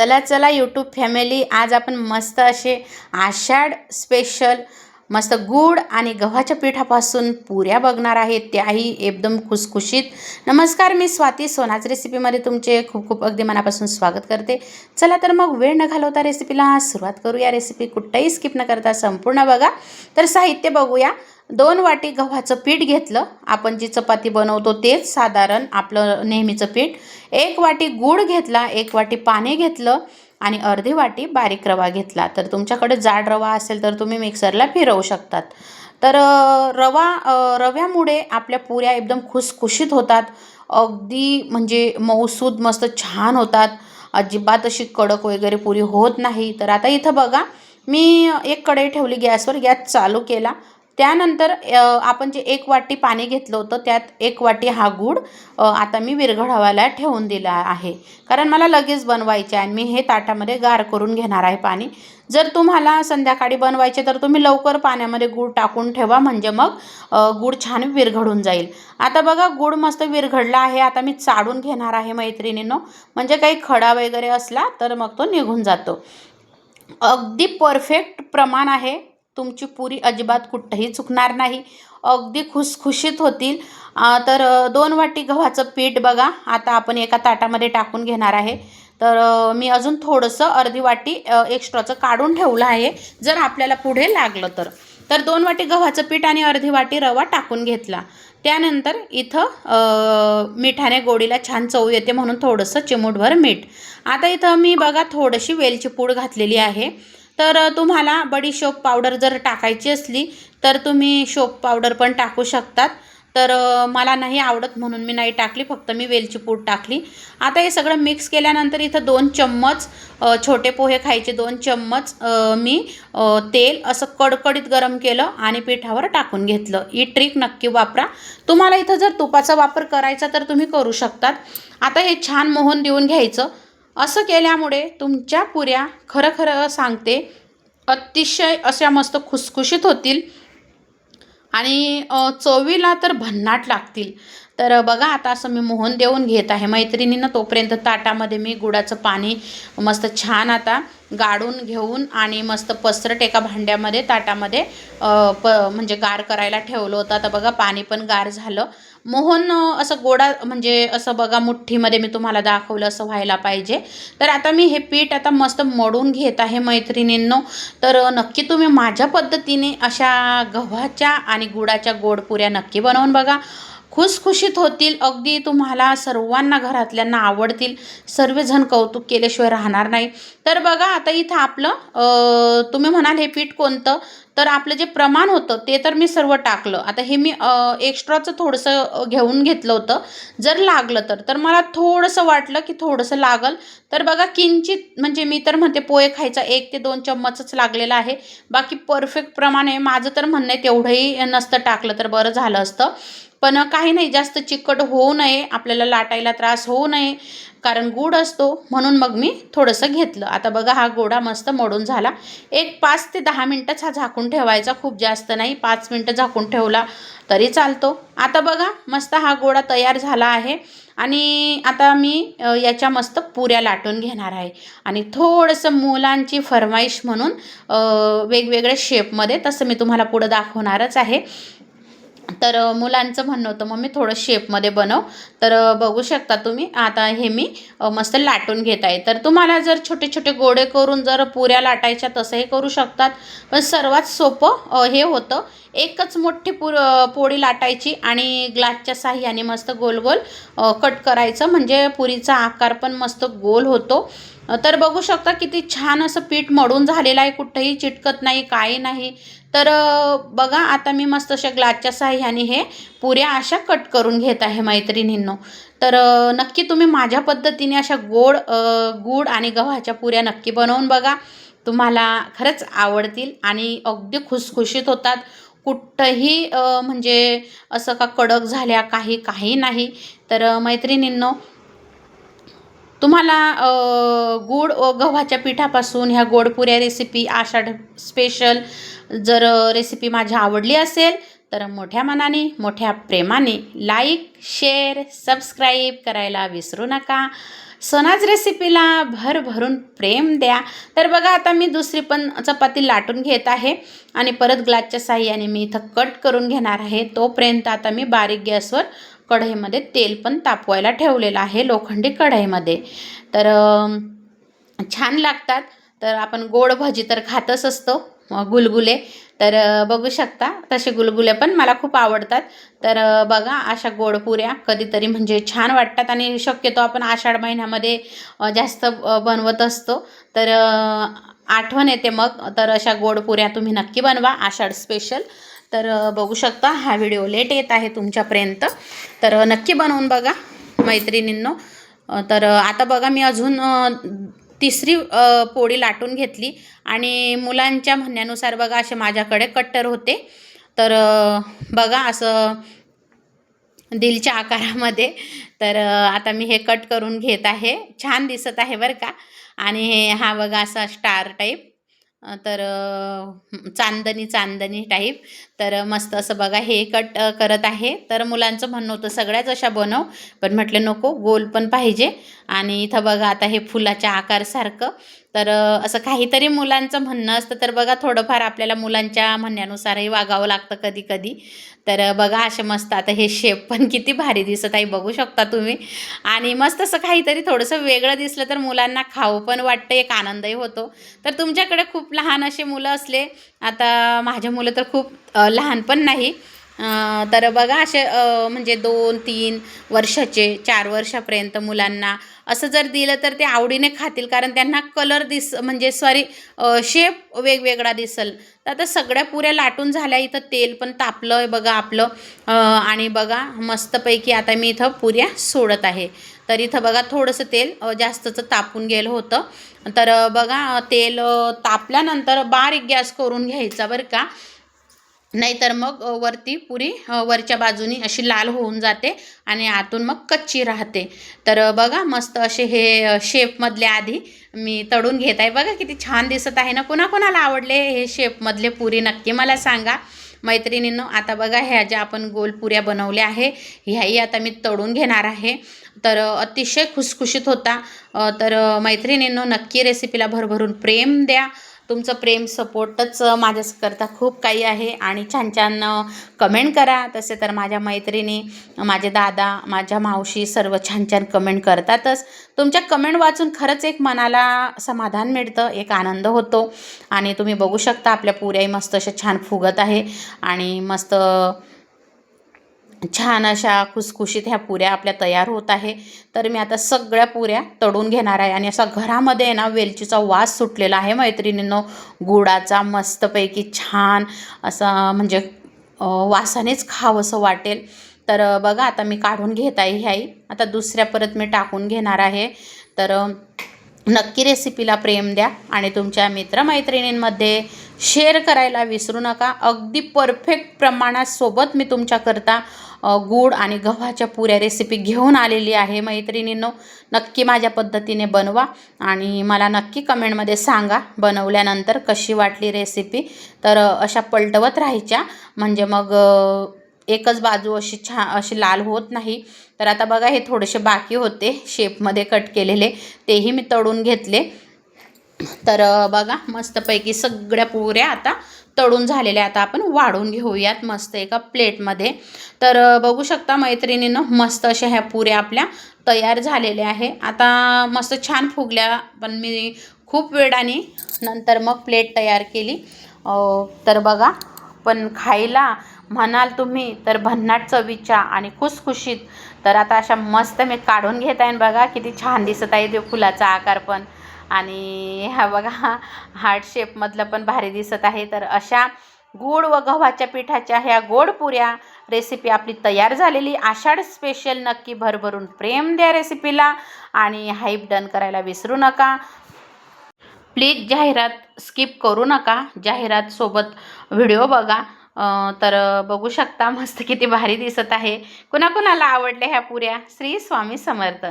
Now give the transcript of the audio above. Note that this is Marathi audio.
चला चला यूट्यूब फॅमिली, आज आपण मस्त असे आषाढ स्पेशल मस्त गूळ आणि गव्हाच्या पिठापासून पुऱ्या बघणार आहेत, त्याही एकदम खुसखुशीत. नमस्कार, मी स्वाती. सोनाच रेसिपीमध्ये तुमचे खूप खूप अगदी मनापासून स्वागत करते. चला तर मग वेळ न घालवता रेसिपीला सुरुवात करूया. रेसिपी कुठेही स्किप न करता संपूर्ण बघा. तर साहित्य बघूया. 2 वाटी गव्हाचं पीठ घेतलं, आपण जी चपाती बनवतो तेच साधारण आपलं नेहमीचं पीठ. 1 वाटी गूळ घेतला, 1 वाटी पाणी घेतलं आणि अर्धी वाटी बारीक रवा घेतला. तर तुमच्याकडे जाड रवा असेल तर तुम्ही मिक्सरला फिरवू शकतात. तर रव्यामुळे आपल्या पुऱ्या एकदम खुसखुशीत होतात, अगदी म्हणजे मऊसूद मस्त छान होतात. अजिबात अशी कडक वगैरे पुरी होत नाही. तर आता इथं बघा, मी एक कढई ठेवली गॅसवर, गॅस चालू केला. त्यानंतर आपण जे 1 वाटी पाणी घेतलं होतं त्यात 1 वाटी हा गूळ आता मी विरघळायला ठेवून दिला आहे, कारण मला लगेच बनवायचे आहे आणि मी हे ताटामध्ये गार करून घेणार आहे पाणी. जर तुम्हाला संध्याकाळी बनवायचे तर तुम्ही लवकर पाण्यामध्ये गूळ टाकून ठेवा, म्हणजे मग गूळ छान विरघळून जाईल. आता बघा, गूळ मस्त विरघळला आहे. आता मी चाळून घेणार आहे मैत्रिणींनो, म्हणजे काही खडा वगैरे असला तर मग तो निघून जातो. अगदी परफेक्ट प्रमाण आहे. तुमची पुरी अजिबात कुठेही चुकणार नाही, अगदी खुसखुशीत होतील. तर 2 वाटी गव्हाचं पीठ बघा आता आपण एका ताटामध्ये टाकून घेणार आहे. तर मी अजून थोडंसं अर्धी वाटी एक्स्ट्राचं काढून ठेवलं आहे, जर आपल्याला पुढे लागलं तर. तर 2 वाटी गव्हाचं पीठ आणि अर्धी वाटी रवा टाकून घेतला. त्यानंतर इथं मिठाने गोडीला छान चव येते म्हणून थोडंसं चिमूटभर मीठ. आता इथं मी बघा थोडीशी वेलची पूड घातलेली आहे. तर तुम्हाला बडीशोप पावडर जर टाकायची असली तर तुम्ही शोप पावडर पण टाकू शकतात. तर मला नाही आवडत म्हणून मी नाही टाकली, फक्त मी वेलची पूड टाकली. आता हे सगळं मिक्स केल्यानंतर इथं 2 चम्मच छोटे पोहे खायचे 2 चम्मच मी तेल असं कडकडीत गरम केलं आणि पिठावर टाकून घेतलं. ही ट्रिक नक्की वापरा. तुम्हाला इथं जर तुपाचा वापर करायचा तर तुम्ही करू शकतात. आता हे छान मोहन देऊन घ्यायचं. असं केल्यामुळे तुमच्या पुऱ्या खरं सांगते अतिशय अशा मस्त खुसखुशीत होतील आणि चवीला तर भन्नाट लागतील. तर बघा आता असं मी मोहन देऊन घेत आहे मैत्रिणींना. तोपर्यंत ताटामध्ये मी गुळाचं पाणी मस्त छान आता गाळून घेऊन आणि मस्त पसरट एका भांड्यामध्ये ताटामध्ये म्हणजे गार करायला ठेवलं होतं. आता बघा पाणी पण गार झालं. मोहन असं गोडा म्हणजे असं बघा मुठ्ठीमध्ये मी तुम्हाला दाखवलं असं व्हायला पाहिजे. तर आता मी हे पीठ आता मस्त मळून घेत आहे मैत्रिणींनो. तर नक्की तुम्ही माझ्या पद्धतीने अशा गव्हाच्या आणि गुळाच्या गोड पुऱ्या नक्की बनवून बघा. खुसखुशीत होतील, अगदी तुम्हाला सर्वांना घरातल्यांना आवडतील. सर्वजण कौतुक केल्याशिवाय राहणार नाही. तर बघा आता इथं आपलं तुम्ही म्हणाल हे पीठ कोणतं, तर आपलं जे प्रमाण होतं ते तर मी सर्व टाकलं. आता हे मी एक्स्ट्राचं थोडंसं घेऊन घेतलं होतं, जर लागलं तर मला थोडंसं वाटलं की थोडंसं लागल. तर बघा किंचित, म्हणजे मी तर म्हणते पोहे खायचा 1 ते 2 चम्मचच लागलेला आहे. बाकी परफेक्ट प्रमाण आहे. माझं तर म्हणणं आहे तेवढंही नसतं टाकलं तर बरं झालं असतं. पण काही नाही, जास्त चिकट होऊ नये, आपल्याला लाटायला त्रास होऊ नये, कारण गूळ असतो म्हणून मग मी थोडंसं घेतलं. आता बघा हा गोळा मस्त मोडून झाला. एक 5 ते 10 मिनटंच हा झाकून ठेवायचा, खूप जास्त नाही. 5 मिनटं झाकून ठेवला तरी चालतो. आता बघा मस्त हा गोळा तयार झाला आहे आणि आता मी याच्या मस्त पुऱ्या लाटून घेणार आहे आणि थोडंसं मुलांची फरमाईश म्हणून वेगवेगळ्या शेपमध्ये, तसं मी तुम्हाला पुढं दाखवणारच आहे. तर मुलांचं म्हणणं होतं मम्मी थोडं शेपमध्ये बनव. तर बघू शकता तुम्ही आता हे मी मस्त लाटून घेत आहे. तर तुम्हाला जर छोटे छोटे गोळे करून जर पुऱ्या लाटायच्या तसंही करू शकतात, पण सर्वात सोपं हे होतं. एकच मोठी पोळी लाटायची आणि ग्लासच्या साह्याने मस्त गोल गोल कट करायचं, म्हणजे पुरीचा आकार पण मस्त गोल होतो. तर बघू शकता किती छान असं पीठ मळून झालेलं आहे, कुठेही चिटकत नाही, काही नाही. तर बघा आता मी मस्त अशा ग्लासच्या साह्याने हे पुऱ्या अशा कट करून घेत आहे मैत्रिणींनो. तर नक्की तुम्ही माझ्या पद्धतीने अशा गूळ आणि गव्हाच्या पुऱ्या नक्की बनवून बघा. तुम्हाला खरंच आवडतील आणि अगदी खुसखुशीत होतात. कुठंही म्हणजे असं का कडक झाल्या काही नाही. तर मैत्रिणींनो, तुम्हाला गूळ गव्हाच्या पिठापासून ह्या गोडपुऱ्या रेसिपी आषाढ स्पेशल जर रेसिपी माझी आवडली असेल तर मोठ्या मनाने मोठ्या प्रेमाने लाईक शेअर सबस्क्राईब करायला विसरू नका. सोनाज रेसिपीला भरभरून प्रेम द्या. तर बघा आता मी दुसरी पण चपाती लाटून घेत आहे आणि परत ग्लासच्या साहाय्याने मी इथं कट करून घेणार आहे. तोपर्यंत आता मी बारीक गॅसवर कढईमध्ये तेल पण तापवायला ठेवलेलं आहे, लोखंडी कढईमध्ये. तर छान लागतात. तर आपण गोड भजी तर खातच असतो, गुलगुले. तर बघू शकता तसे गुलगुले पण मला खूप आवडतात. तर बघा अशा गोड पुऱ्या कधीतरी म्हणजे छान वाटतात आणि शक्यतो आपण आषाढ महिन्यामध्ये जास्त बनवत असतो. तर आठवण येते मग. तर अशा गोड पुऱ्या तुम्ही नक्की बनवा आषाढ स्पेशल. तर बघू शकता हा व्हिडिओ लेट येत आहे तुमच्यापर्यंत, तर नक्की बनवून बघा मैत्रिणींनो. तर आता बघा मी अजून तिसरी पोळी लाटून घेतली आणि मुलांच्या म्हणण्यानुसार बघा असे माझ्याकडे कट्टर होते. तर बघा असं दिलच्या आकारामध्ये. तर आता मी हे कट करून घेत आहे. छान दिसत आहे बरं का. आणि हा बघा असा स्टार टाईप, तर चांदणी चांदणी टाईप. तर मस्त असं बघा हे कट करत आहे. तर मुलांचं म्हणणं होतं सगळ्याच अशा बनव, पण म्हटलं नको, गोल पण पाहिजे. आणि इथं बघा आता हे फुलाच्या आकारसारखं. तर असं काहीतरी मुलांचं म्हणणं असतं. तर बघा थोडंफार आपल्याला मुलांच्या म्हणण्यानुसारही वागावं लागतं कधी कधी. तर बघा असे मस्त आता हे शेप पण किती भारी दिसत आहे, बघू शकता तुम्ही. आणि मस्त असं काहीतरी थोडंसं वेगळं दिसलं तर मुलांना खाऊ पण वाटतं, एक आनंदही होतो. तर तुमच्याकडे खूप लहान असे मुलं असले, आता माझे मुलं तर खूप लहान पण नाही, तर बघा असे म्हणजे 2-3 वर्षाचे, 4 वर्षापर्यंत मुलांना असं जर दिलं तर ते आवडीने खातील, कारण त्यांना कलर म्हणजे शेप वेगवेगळा दिसेल. तर आता सगळ्या पुऱ्या लाटून झाल्या, इथं तेल पण तापलं आहे बघा आपलं. आणि बघा मस्तपैकी आता मी इथं पुऱ्या सोडत आहे. तर इथं बघा थोडंसं तेल जास्तचं तापून गेलं होतं. तर बघा तेल तापल्यानंतर बारीक गॅस करून घ्यायचा बरं का, नाहीतर मग वरती पुरी वरच्या बाजूनी अशी लाल होऊन जाते आणि आतून मग कच्ची राहते. तर बघा मस्त असे हे शेपमधले आधी मी तळून घेत आहे. बघा किती छान दिसत आहे ना. कोणाकोणाला आवडले हे शेपमधले पुरी नक्की मला सांगा मैत्रिणींनो. आता बघा ह्या ज्या आपण गोल पुऱ्या बनवल्या आहे, ह्याही आता मी तळून घेणार आहे. तर अतिशय खुसखुशीत होता. तर मैत्रिणींनो नक्की रेसिपीला भरभरून प्रेम द्या. तुमचं प्रेम सपोर्टच माझ्याकरता खूप काही आहे. आणि छान छान कमेंट करा. तसे तर माझ्या मैत्रिणी, माझे दादा, माझ्या मावशी सर्व छान छान कमेंट करतातच. तुमच्या कमेंट वाचून खरंच एक मनाला समाधान मिळतं, एक आनंद होतो. आणि तुम्ही बघू शकता आपल्या पुऱ्याही मस्त अशा छान फुगत आहे आणि मस्त छान अशा खुसखुशीत ह्या पुऱ्या आपल्या तयार होत आहे. तर मी आता सगळ्या पुऱ्या तळून घेणार आहे. आणि असा घरामध्ये आहे ना वेलचीचा वास सुटलेला आहे मैत्रिणींनो, गुळाचा मस्तपैकी छान असा, म्हणजे वासानेच खावंसं वाटेल. तर बघा आता मी काढून घेत आहे ह्याही. आता दुसऱ्या परत मी टाकून घेणार आहे. तर नक्की रेसिपीला प्रेम द्या आणि तुमच्या मित्रमैत्रिणींमध्ये शेअर करायला विसरू नका. अगदी परफेक्ट प्रमाणात सोबत मी तुमच्याकरता गूळ आणि गव्हाच्या पुऱ्या रेसिपी घेऊन आलेली आहे मैत्रिणींनो. नक्की माझ्या पद्धतीने बनवा आणि मला नक्की कमेंटमध्ये सांगा बनवल्यानंतर कशी वाटली रेसिपी. तर अशा पलटवत राहायच्या, म्हणजे मग एकच बाजू अशी लाल होत नाही. तर आता बघा हे थोडेसे बाकी होते शेपमध्ये कट केलेले, तेही मी तळून घेतले. तर बघा मस्तपैकी सगळ्या पुऱ्या आता तळून झालेल्या. आता आपण वाढून घेऊयात मस्त एका प्लेटमध्ये. तर बघू शकता मैत्रिणींनो मस्त अशा ह्या पुऱ्या आपल्या तयार झालेल्या आहे. आता मस्त छान फुगल्या, पण मी खूप वेळाने नंतर मग प्लेट तयार केली. तर बघा, पण खायला म्हणाल तुम्ही तर भन्नाट चवीच्या आणि खुसखुशीत. तर आता अशा मस्त मी काढून घेत आहे. बघा किती छान दिसत आहे ते फुलाचा आकार पण. आणि हा बघा हार्ट शेपमधलं पण भारी दिसत आहे. तर अशा गूळ व गव्हाच्या पिठाच्या ह्या गोड पुऱ्या रेसिपी आपली तयार झालेली. आषाढ स्पेशल नक्की भरभरून प्रेम द्या रेसिपीला आणि हाईप डन करायला विसरू नका. प्लीज जाहिरात स्किप करू नका, जाहिरात सोबत व्हिडिओ बघा. तर बघू शकता मस्त किती भारी दिसत आहे. कुणाकुणाला आवडल्या ह्या पुऱ्या. श्री स्वामी समर्थ.